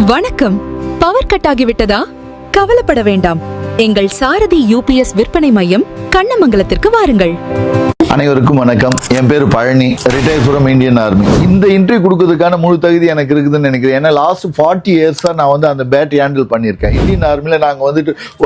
வணக்கம். Power cut ஆகிவிட்டதா? கவலைப்பட வேண்டாம். எங்கள் சாரதி யூபிஎஸ் விற்பனை மையம் கண்ணமங்கலத்திற்கு வாருங்கள். அனைவருக்கும் வணக்கம். என் பேர் Palani, retire from Indian army. இந்த இன்டர்வியூ கொடுக்கறதுக்கான முழு தகுதி எனக்கு இருக்குதுன்னு நினைக்கிறேன். ஏன்னா லாஸ்ட் 40 இயர்ஸா நான் அந்த பேட்டரி ஹேண்டில் பண்ணியிருக்கேன். இந்தியன் ஆர்மியில நாங்க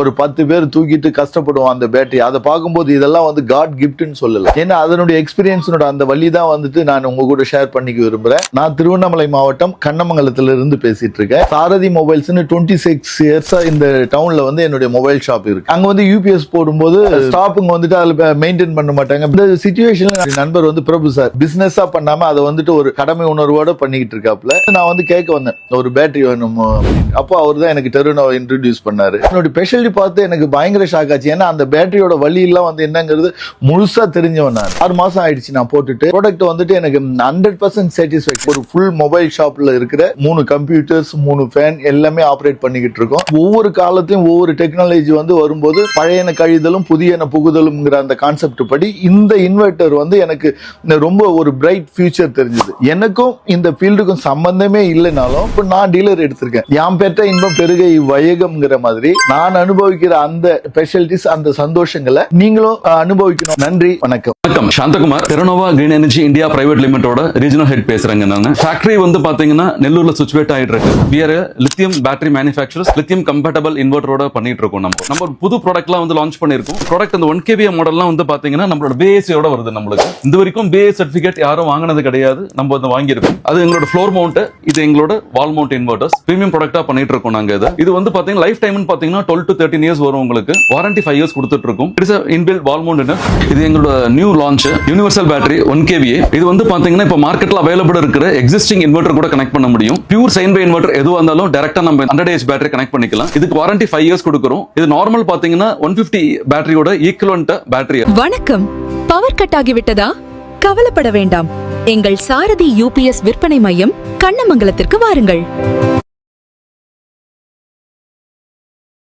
ஒரு 10 பேர் தூக்கிட்டு கஷ்டப்படுவோம் அந்த பேட்டரி. அதை பார்க்கும்போது இதெல்லாம் காட் கிஃப்ட்னு சொல்லல. ஏன்னா அதனுடைய எக்ஸ்பீரியன்ஸோட அந்த வழி தான் நான் உங்க கூட ஷேர் பண்ணிக்க விரும்புறேன். நான் திருவண்ணாமலை மாவட்டம் கண்ணமங்கலத்துல இருந்து பேசிட்டு இருக்கேன். சாரதி மொபைல்ஸ்னு 26 இயர்ஸா இந்த டவுன்ல என்னுடைய மொபைல் ஷாப் இருக்கு. அங்க யூபிஎஸ் போடும்போது ஸ்டாப்புங்க அதுல மெயின்டைன் பண்ண மாட்டாங்க. சிச்சுவேஷன்ல நண்பர் பிரபு சார் பிசினஸா பண்ணாம அதை ஒரு கடமை உணர்வோட பண்ணிக்கிட்டு இருக்காப்ல. நான் கேட்க வந்தேன், ஒரு பேட்டரி வேணும் அப்படின்னு. அப்போ அவர் தான் எனக்கு டெருனோவை இன்ட்ரோடியூஸ் பண்ணாரு. என்னோட ஸ்பெஷாலிட்டி பார்த்து எனக்கு பயங்கர ஷாக் ஆச்சு. ஏன்னா அந்த பேட்டரியோட வழி எல்லாம் என்னங்கிறது முழுசா தெரிஞ்சவன் நான். 6 மாசம் ஆயிடுச்சு நான் போட்டுட்டு. ப்ராடக்ட் எனக்கு 100% சாட்டிஸ்ஃபேக்ஷன். ஒரு ஃபுல் மொபைல் ஷாப்ல இருக்கிற 3 கம்ப்யூட்டர்ஸ், 3 ஃபேன் எல்லாமே ஆப்ரேட் பண்ணிக்கிட்டு இருக்கோம். ஒவ்வொரு காலத்தையும் ஒவ்வொரு டெக்னாலஜி வரும்போது பழையன கழிதலும் புதியன புகுதலும்ங்கிற அந்த கான்செப்ட் படி இந்த இன்வெர்டர் எனக்கு ரொம்ப ஒரு பிரைட் ஃபியூச்சர் தெரிஞ்சது. எனக்கும் இந்த ஃபீல்டுக்கும் சம்பந்தமே இல்லைனாலும் இப்ப நான் டீலர் எடுத்திருக்கேன். யாம் பெற்ற இன்பம் பெருகை வையகம்ங்கிற மாதிரி நான் அனுபவிக்கிற அந்த ஸ்பெஷாலிட்டிஸ், அந்த சந்தோஷங்களை நீங்களும் அனுபவிக்கணும். நன்றி, வணக்கம். வணக்கம், Santhakumar, Terunova green energy India private லிமிட்டோட ரீஜனல் ஹெட் பேசுறேங்க. நான் ஃபேக்டரி பாத்தீங்கன்னா நெல்லூர்ல சிச்சுவேட் ஆயிட்டு இருக்கு. we are a lithium battery manufacturers, lithium compatible inverter பண்ணிட்டு இருக்கோம். நம்ம ஒரு புது ப்ராடக்ட்லாம் லான்ச் பண்ணிருக்கோம். ப்ராடக்ட் அந்த 1kVA மாடல்லாம் பாத்தீங்கன்னா நம்மளோட பேஸோட வருது. நம்மளுக்கு இந்த வரைக்கும் பேஸ் சர்டிபிகேட் யாரும் வாங்கினது கிடையாது. நம்ம வாங்கியிருக்கோம். அது எங்களோட ஃப்ளோர் மவுண்ட், இது எங்களோட வால் மவுண்ட் இன்வெர்டர்ஸ் பிரீமியம் ப்ராடக்ட்டா பண்ணிட்டு இருக்கோம். நாங்க இது பாத்தீங்கன்னா லைஃப் டைம் பாத்தீங்கன்னா 12 to 13 இயர்ஸ் வரும். உங்களுக்கு வாரண்டி 5 இயர்ஸ் கொடுத்துட்டு இருக்கோம். It's inbuilt wall mount. இது எங்களோட new launch universal battery 1kVA. இது பாத்தீங்கன்னா இப்ப மார்க்கெட்ல அவைலபிள் இருக்கிற எக்ஸிஸ்டிங் இன்வெர்டர் கூட கனெக்ட் பண்ண முடியும். பியூர் சைன் பை இன்வெர்டர் எதுவா இருந்தாலும் டைரக்டா நம்ம 100 Ah பேட்டரி கனெக்ட் பண்ணிக்கலாம். இதுக்கு வாரண்டி 5 இயர்ஸ் கொடுக்கிறோம். இது நார்மல் பாத்தீங்கன்னா 150 பேட்டரியோட ஈக்குவலன்ட் பேட்டரி. வணக்கம். பவர் கட் ஆகிவிட்டதா? கவலைப்பட வேண்டாம். எங்கள் சாரதி யூபிஎஸ் விற்பனை மையம் கண்ணமங்கலத்திற்கு வாருங்கள்.